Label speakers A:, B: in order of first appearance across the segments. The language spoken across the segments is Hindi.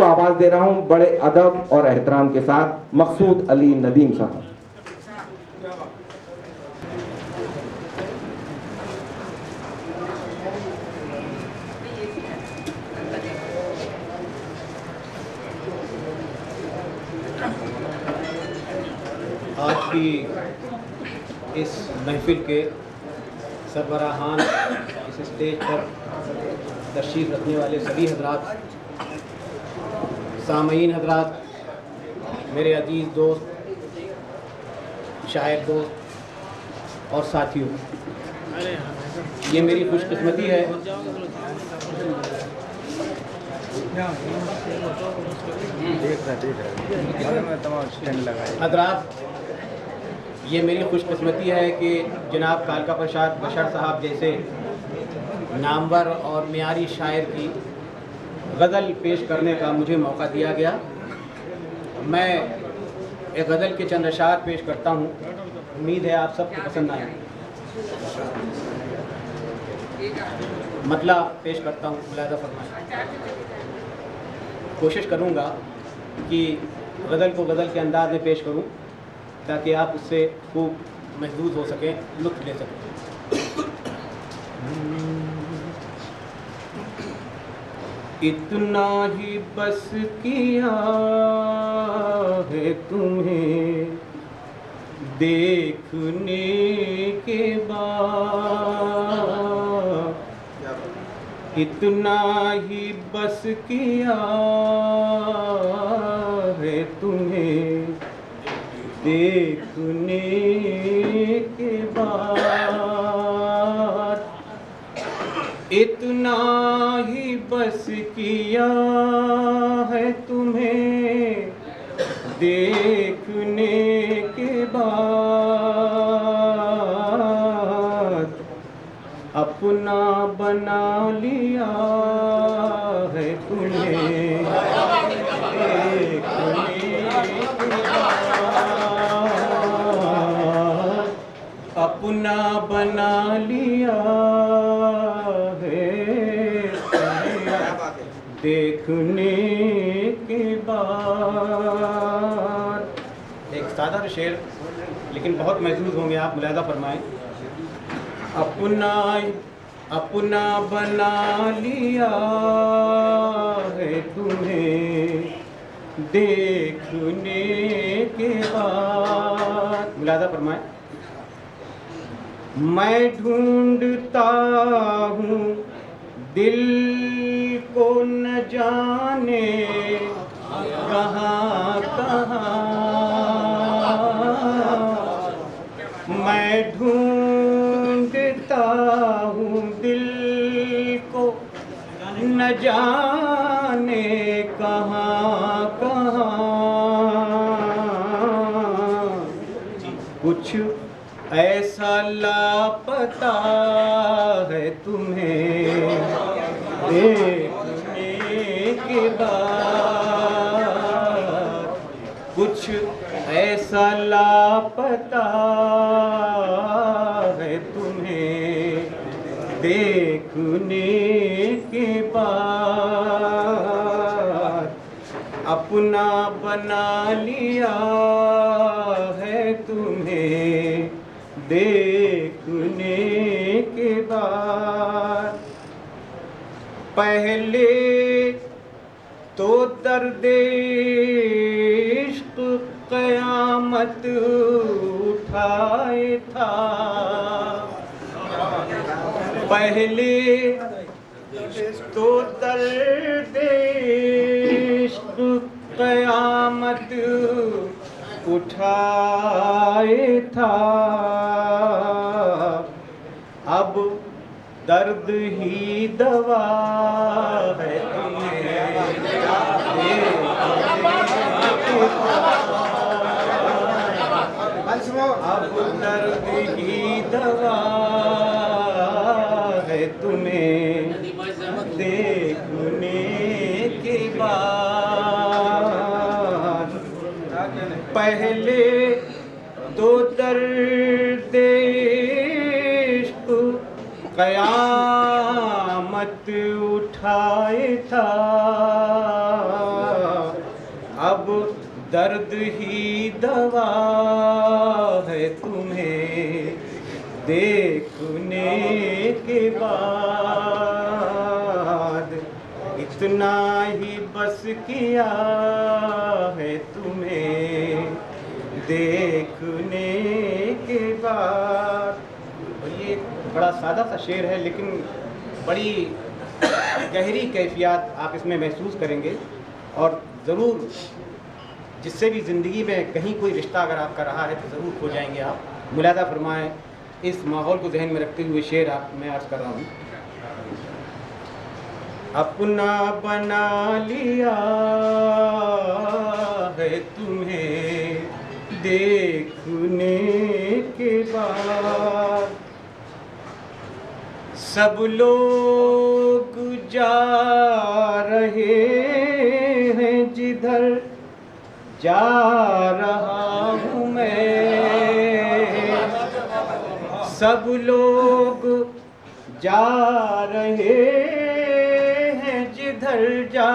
A: उनको आवाज दे रहा हूं बड़े अदब और एहतराम के साथ, मकसूद अली नदीम साहब।
B: आज की इस महफिल के सरबराहान, इस स्टेज पर तशरीफ़ रखने वाले सभी हजरात, सामईन हजरात, मेरे अजीज़ दोस्त, शायर दोस्त और साथियों, ये मेरी खुशकिस्मती है हजरात, ये मेरी खुशकिस्मती है कि जनाब कालका प्रसाद बशर साहब जैसे नामवर और मियारी शायर की गज़ल पेश करने का मुझे मौका दिया गया। मैं एक गज़ल के चंद अशार पेश करता हूँ, उम्मीद है आप सबको पसंद आए। मतला पेश करता हूँ, मुलाहिज़ा फरमाएं। कोशिश करूँगा कि गज़ल को गज़ल के अंदाज में पेश करूँ ताकि आप उससे खूब महसूस हो सकें, लुत्फ़ ले सकें। इतना ही बस किया है तुम्हें देखने के बाद, इतना ही बस किया है तुम्हें देखने के बाद, इतना ही बस किया है तुम्हें देखने के बाद, अपना बना लिया है तुम्हें देखने के बाद, अपना बना लिया है देखने के बाद। एक सादा शेर लेकिन बहुत महसूस होंगे आप, मुलाहिज़ा फरमाएं। अपना बना लिया है तुम्हें देखने के बाद, मुलाहिज़ा फरमाएं। मैं ढूंढता हूँ दिल को न जाने कहाँ कहाँ, मैं ढूंढता हूँ दिल को न जाने कहाँ कहाँ, कुछ ऐसा लापता है तुम्हें देखने के बाद, कुछ ऐसा लापता है तुम्हें देखने के बाद, अपना बना लिया है तुम्हें देखने के बाद। पहले तो दर्द इश्क क़यामत उठाए था, पहले तो दर्द इश्क क़यामत उठाए था, अब दर्द ही दवा है तुम्हें अब दर्द ही दवा है तुम्हें देखने के बाद, पहले तो दर्द इश्क क़यामत उठाए था, अब दर्द ही दवा है तुम्हें देखने के बाद, इतना ही बस किया है तुम्हें देखने के बाद। और ये बड़ा सादा सा शेर है, लेकिन बड़ी गहरी कैफियत आप इसमें महसूस करेंगे। और ज़रूर जिससे भी ज़िंदगी में कहीं कोई रिश्ता अगर आपका रहा है तो ज़रूर खो जाएंगे आप। मुलादा फरमाएं, इस माहौल को जहन में रखते हुए शेर आप मैं अर्ज़ कर रहा हूँ। अपना बना लिया है तुम्हें देखने के बाद, सब लोग जा रहे हैं जिधर जा रहा हूँ मैं, सब लोग जा रहे हैं जिधर जा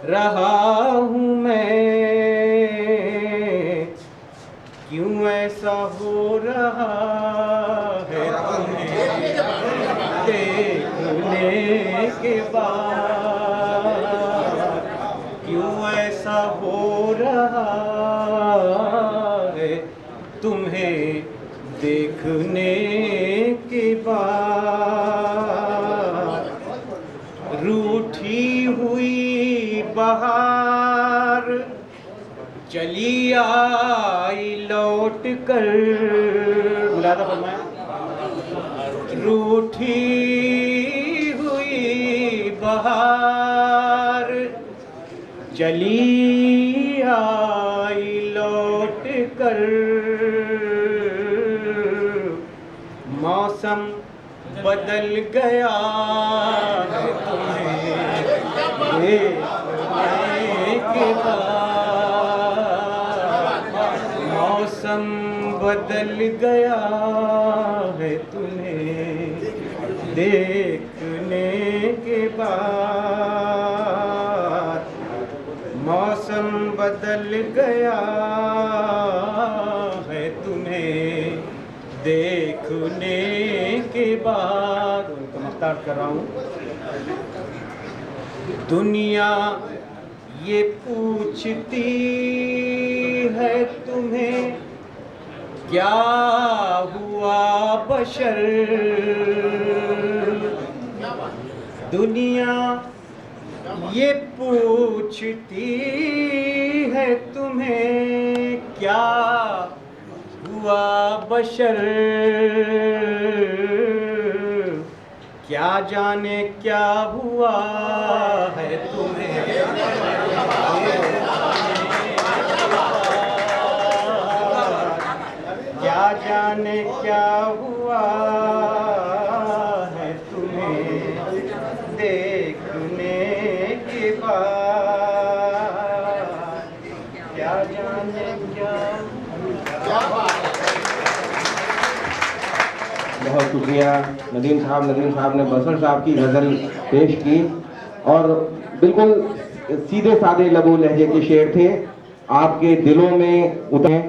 B: रहा हूँ मैं, क्यों ऐसा हो रहा है तुम्हें देखने के बाद, क्यों ऐसा हो रहा है तुम्हें देखने के बाद। रूठी हुई बहार चली आई लौट कर, मुलादा फरमाया, रूठी हुई बहार चली आई लौट कर, मौसम बदल गया है तुम्हें देखने के बाद, मौसम बदल गया है तुम्हें देखने के बाद, मौसम बदल गया है तुम्हें देखने के बाद। उनको मुख्तार कर रहा हूँ। दुनिया ये पूछती है तुम्हें क्या हुआ बशर, दुनिया ये पूछती है तुम्हें क्या हुआ बशर, क्या जाने क्या हुआ है तुम्हें, क्या जाने क्या हुआ है तुम्हें देखने के बाद, क्या जाने क्या।
A: बहुत शुक्रिया नदीम साहब ने बसर साहब की गज़ल पेश की और बिल्कुल सीधे साधे लबो लहजे के शेर थे, आपके दिलों में उतरे।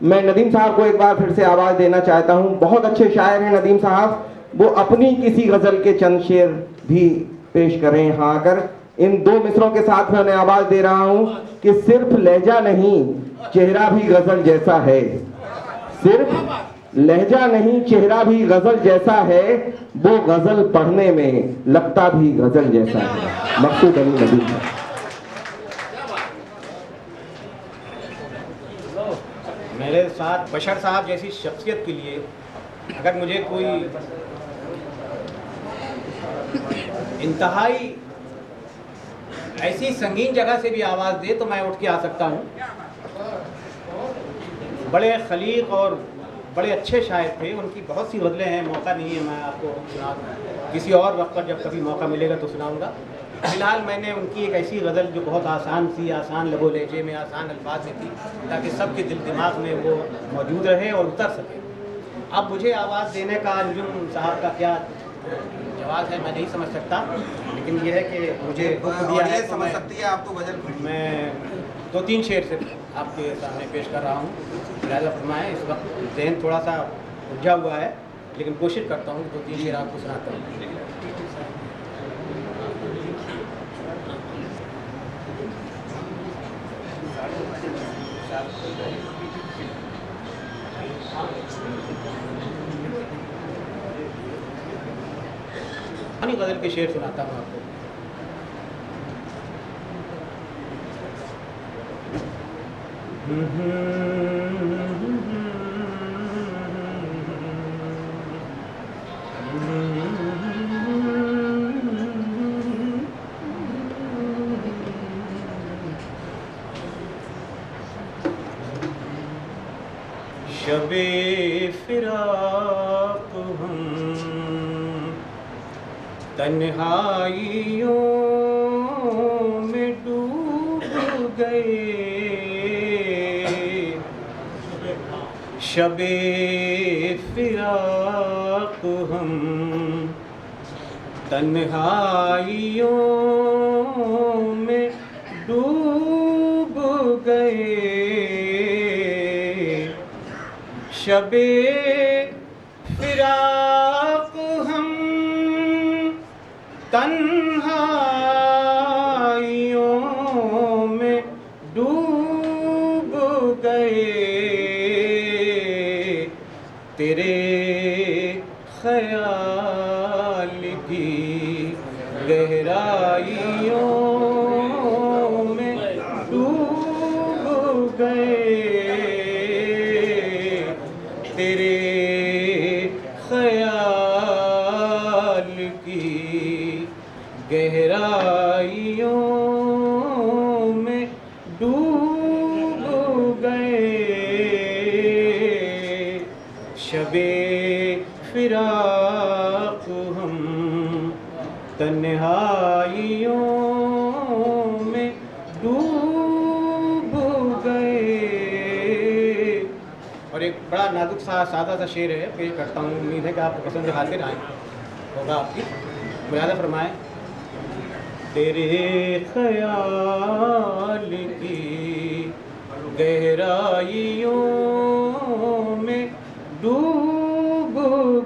A: मैं नदीम साहब को एक बार फिर से आवाज़ देना चाहता हूँ। बहुत अच्छे शायर हैं नदीम साहब, वो अपनी किसी गज़ल के चंद शेर भी पेश करें यहाँ आकर। इन दो मिसरों के साथ में उन्हें आवाज़ दे रहा हूँ कि सिर्फ लहजा नहीं चेहरा भी गज़ल जैसा है, सिर्फ लहजा नहीं चेहरा भी गजल जैसा है, वो गजल पढ़ने में लगता भी गजल जैसा है। मकसूद अली नबी।
B: मेरे साथ बशर साहब जैसी शख्सियत के लिए अगर मुझे कोई इंतहाई ऐसी संगीन जगह से भी आवाज़ दे तो मैं उठ के आ सकता हूँ। बड़े खलीक और बड़े अच्छे शायर थे, उनकी बहुत सी गज़लें हैं, मौका नहीं है मैं आपको सुना, किसी और वक्त पर जब कभी मौका मिलेगा तो सुनाऊंगा। फ़िलहाल मैंने उनकी एक ऐसी गज़ल जो बहुत आसान सी, आसान लबो लहजे में, आसान अल्फाज में थी, ताकि सबके दिल दिमाग में वो मौजूद रहे और उतर सके। अब मुझे आवाज़ देने का अंजुम साहब का क्या जवाब है मैं नहीं समझ सकता, लेकिन ये है कि मुझे दुख दिया
C: और
B: है
C: ये
B: तो
C: समझ सकती है आप तो गजल
B: मैं 2-3 शेर से आपके सामने पेश कर रहा हूँ। लिहाजा फरमाएं, इस वक्त जहन थोड़ा सा उलझा हुआ है, लेकिन कोशिश करता हूँ कि 2-3 शेर आपको सुनाता हूँ। अपनी गज़ल के शेर सुनाता हूँ आपको। शबे फिराक हम तन्हाइयों में डूब गए, शबे फिराक हम तन्हाइयों में डूब गए, शबे फिराक हम तन्हाइयों में डूब गए, तेरे ख्याल की गहराइयों में डूब गए, तेरे ख्याल की गहराइयों में डूब गए, शबे फिराक हम तन्हाइयों में डूब गए। और एक बड़ा नाजुक सा सादा सा शेर है, पेश करता हूँ। उम्मीद है कि आपको पसंद हाजिर आए होगा आपकी। मुलाज़ा फरमाएं, तेरे ख्याल की गहराइयों में डूब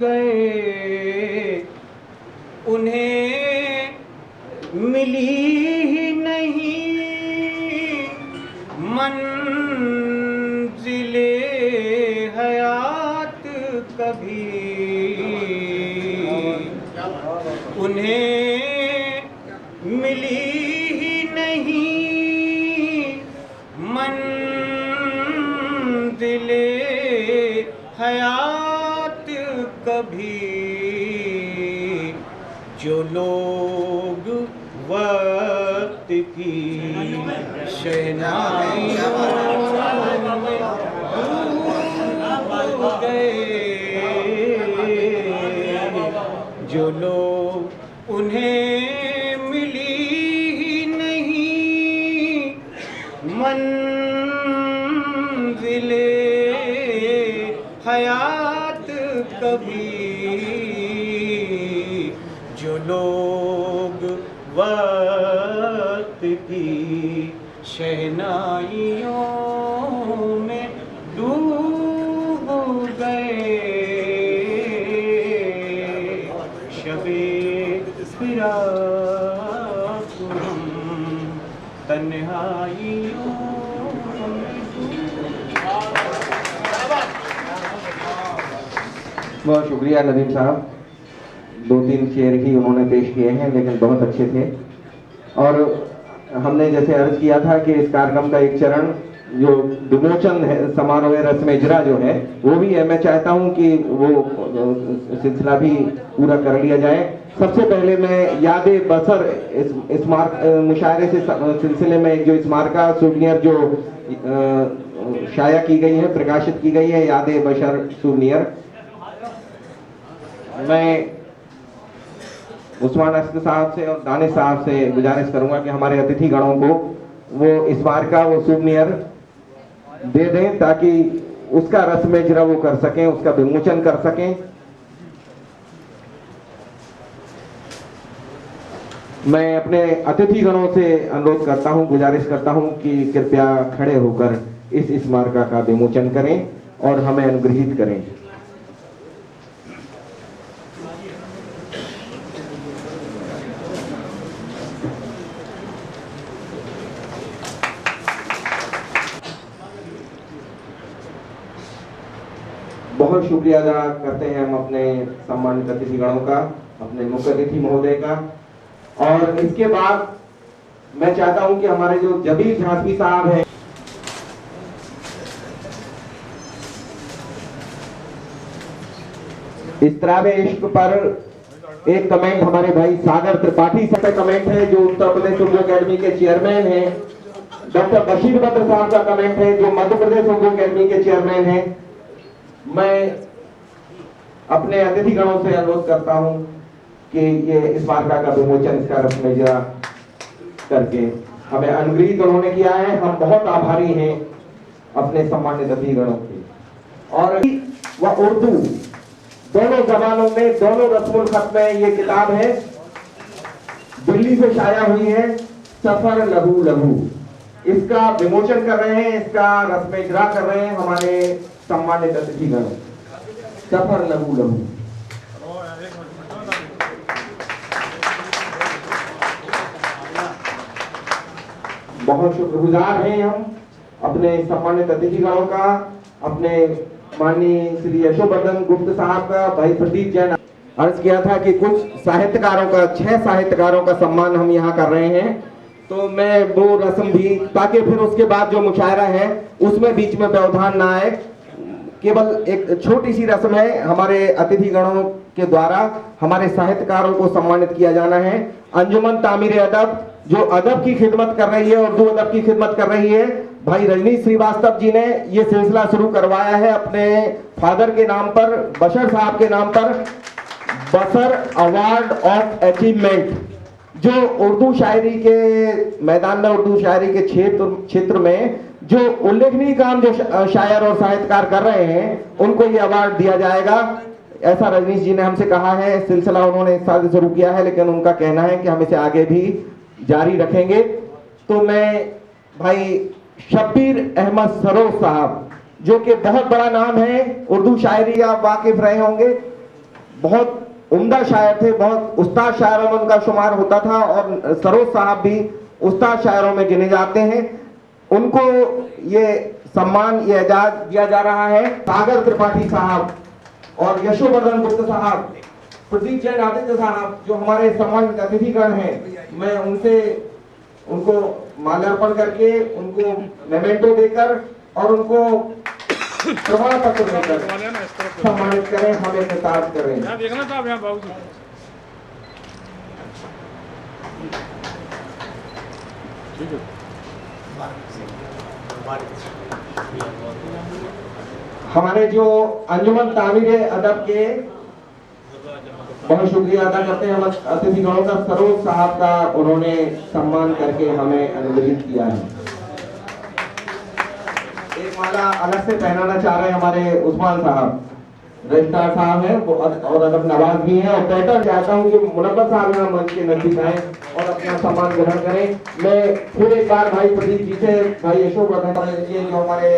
B: गए, उन्हें मिली ही नहीं मंजिले हयात कभी, उन्हें मिली ही नहीं मंजिले हयात कभी, जो लोग वक्त की शहनाइयों में डूब गए, जो लोग उन्हें मिली ही नहीं मंजिले हयात कभी, जो लोग वक्त की शहनाइयों में डूब गए, शबे फिराक हम तन्हाइयों में
A: बहुत शुक्रिया नदीम साहब। 2-3 शेर ही उन्होंने पेश किए हैं, लेकिन बहुत अच्छे थे। और हमने जैसे अर्ज किया था कि इस कार्यक्रम का एक चरण जो विमोचन है, समारोह रस्म इजरा जो है, वो भी है। मैं चाहता हूं कि वो सिलसिला भी पूरा कर लिया जाए। सबसे पहले मैं यादे बसर इस मुशायरे से सिलसिले में जो स्मारका सूवनियर जो शाया की गई है, प्रकाशित की गई है, यादे बशर सूवनियर, मैं उस्मान अस्कर साहब से और दानिश साहब से गुजारिश करूंगा कि हमारे अतिथि गणों को वो स्मारका, वो सूवनियर दे दें, ताकि उसका रस्म इजरा वो कर सकें, उसका विमोचन कर सकें। मैं अपने अतिथिगणों से अनुरोध करता हूं, गुजारिश करता हूं कि कृपया खड़े होकर इस स्मारका का विमोचन करें और हमें अनुग्रहित करें। बहुत शुक्रिया अदा करते हैं हम अपने सम्मानित अतिथिगणों का, अपने मुख्य अतिथि महोदय का। और इसके बाद मैं चाहता हूं कि हमारे जो जबीर झांसी साहब हैं, इस्तराबे इश्क पर एक कमेंट हमारे भाई सागर त्रिपाठी साहब का कमेंट है, जो उत्तर प्रदेश उर्दू अकेडमी के चेयरमैन हैं। डॉक्टर बशीर बद्र साहब का कमेंट है, जो मध्य प्रदेश उर्दू अकेडमी के चेयरमैन हैं। मैं अपने अतिथिगणों से अनुरोध करता हूं कि ये स्मारका का विमोचन इसका रस्म इजरा करके हमें अनुग्रहित उन्होंने किया है। हम बहुत आभारी हैं अपने सम्मानित अतिथिगणों के। और वह उर्दू दोनों जबानों में, दोनों रस्मुल खत में ये किताब है, दिल्ली से शाया हुई है, सफर लघु लघु। इसका विमोचन कर रहे हैं, इसका रस्म इजरा कर रहे हैं हमारे सम्मानित अतिथिगण। सफर लघु लघु। बहुत शुक्रगुजार हैं हम अपने सम्मानित अतिथिगणों का, अपने माननीय श्री यशोवर्धन गुप्त साहब का, भाई प्रदीप जैन। अर्ज किया था कि कुछ साहित्यकारों का, 6 साहित्यकारों का सम्मान हम यहाँ कर रहे हैं, तो मैं वो रस्म भी, ताकि फिर उसके बाद जो मुशायरा है उसमें बीच में व्यवधान ना आए, केवल एक छोटी सी रस्म है। हमारे अतिथिगणों के द्वारा हमारे साहित्यकारों को सम्मानित किया जाना है। अंजुमन तामीर अदब, जो अदब की खिदमत कर रही है, उर्दू अदब की खिदमत कर रही है, भाई रजनीश श्रीवास्तव जी ने ये सिलसिला शुरू करवाया है अपने फादर के नाम पर, बशर साहब के नाम पर, बसर अवार्ड ऑफ अचीवमेंट, जो उर्दू शायरी के मैदान में, उर्दू शायरी के क्षेत्र में जो उल्लेखनीय काम जो शायर और साहित्यकार कर रहे हैं, उनको ये अवार्ड दिया जाएगा। ऐसा रजनीश जी ने हमसे कहा है। सिलसिला उन्होंने इस साल शुरू किया है, लेकिन उनका कहना है कि हम इसे आगे भी जारी रखेंगे। तो मैं भाई शब्बीर अहमद सरोज साहब, जो कि बहुत बड़ा नाम है, उर्दू शायरी आप वाकिफ रहे होंगे, बहुत उम्दा शायर थे, बहुत उस्ताद शायरों में उनका शुमार होता था, और सरोज साहब भी उस्ताद शायरों में गिने जाते हैं। उनको ये सम्मान, ये एजाज दिया जा रहा है। सागर त्रिपाठी साहब और यशोवर्धन गुप्त साहब, प्रदीप जैन आदित्य साहब, जो हमारे सम्मानित अतिथिगण हैं, मैं उनको माल्यार्पण करके, उनको मेमेंटो देकर और उनको प्रमाण पत्र देकर सम्मानित करें, हमें कृतार्थ करें।
C: देखना था यहाँ बाबूजी। ठीक है।
A: हमारे जो अंजुमन तामीर अदब के, बहुत शुक्रिया अदा करते हैं हम अतिथिगणों का, सरोज साहब का, उन्होंने सम्मान करके हमें अनुग्रहित किया है। एक माला अलग से पहनाना चाह रहे हैं हमारे उस्मान साहब, रजिस्ट्रार साहब हैं और अदब नवाज भी हैं, और बेहतर चाहता हूं कि मुनव्वर साहब यहाँ मंच के नजदीक आए और अपना सम्मान ग्रहण करें। मैं फिर एक बार भाई प्रदीप जी से, भाई यशोवर्धन जी, जो हमारे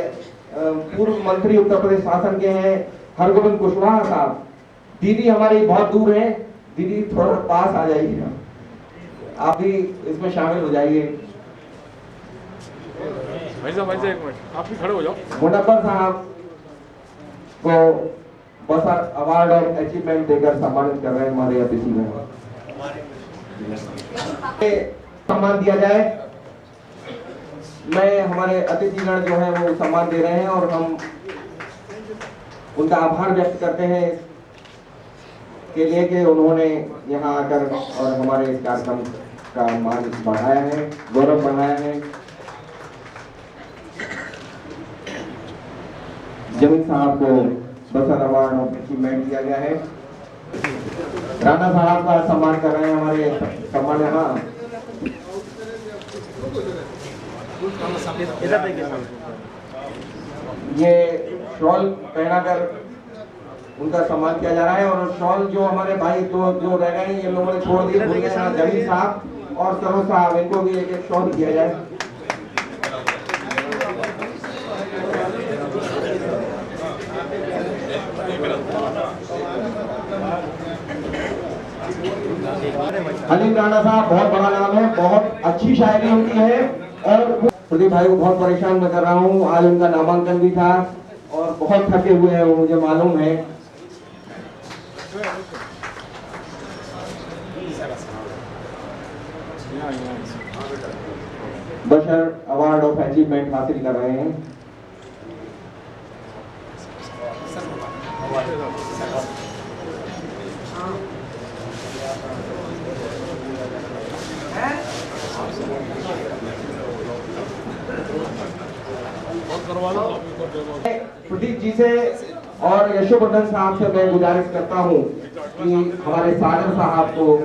A: पूर्व मंत्री उत्तर प्रदेश शासन के हैं, हरगोविंद कुशवाहा साहब, दीदी हमारी बहुत दूर है, दीदी थोड़ा पास आ जाइए, आप भी इसमें शामिल हो जाइए।
C: भाई साहब एक मिनट, आप भी खड़े हो जाओ।
A: मुनव्वर साहब को बसर अवार्ड ऑफ अचीवमेंट देकर सम्मानित कर रहे हैं हमारे अतिथिगण। सम्मान दिया जाए। मैं, हमारे अतिथिगण जो है वो सम्मान दे रहे हैं और हम उनका आभार व्यक्त करते हैं के लिए कि उन्होंने यहाँ आकर और हमारे इस कार्यक्रम का मान बढ़ाया है, गौरव बढ़ाया है। जमीन साहब को बसर अवार्ड ऑफ अचीवमेंट दिया गया है। राणा साहब का सम्मान कर रहे हैं हमारे सम्मान। यहाँ ये शॉल पहनाकर उनका सम्मान किया जा रहा है, और शॉल जो हमारे भाई जो रह गए हैं, ये लोगों ने छोड़ दिए, जमीन साहब और सरोज साहब, इनको भी एक एक शॉट दिया जाए। हलीम राणा साहब बहुत बड़ा नाम है, बहुत अच्छी शायरी उनकी है। और प्रदीप भाई को बहुत परेशान मैं कर रहा हूँ, आज उनका नामांकन भी था और बहुत थके हुए हैं वो, मुझे मालूम है। बशर अवार्ड ऑफ अचीवमेंट हासिल कर रहे हैं। प्रदीप जी से और यशोवर्धन साहब से मैं गुजारिश करता हूं कि हमारे सागर साहब को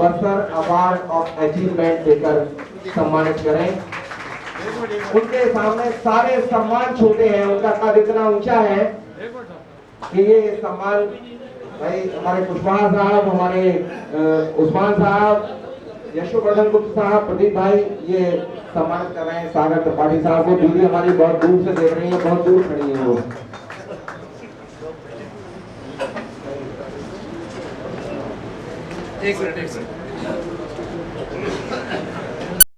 A: बशर अवार्ड ऑफ अचीवमेंट देकर सम्मानित करें। उनके सामने सारे सम्मान छोटे हैं, उनका कद इतना ऊंचा है कि ये सम्मान भाई हमारे कुशवाहा साहब, हमारे उस्मान साहब, यशोवर्धन गुप्त साहब, प्रदीप भाई ये सम्मानित कर रहे हैं सागर त्रिपाठी साहब को। दीदी हमारी बहुत दूर से देख रही है, बहुत दूर खड़ी है वो।
D: एक मिनट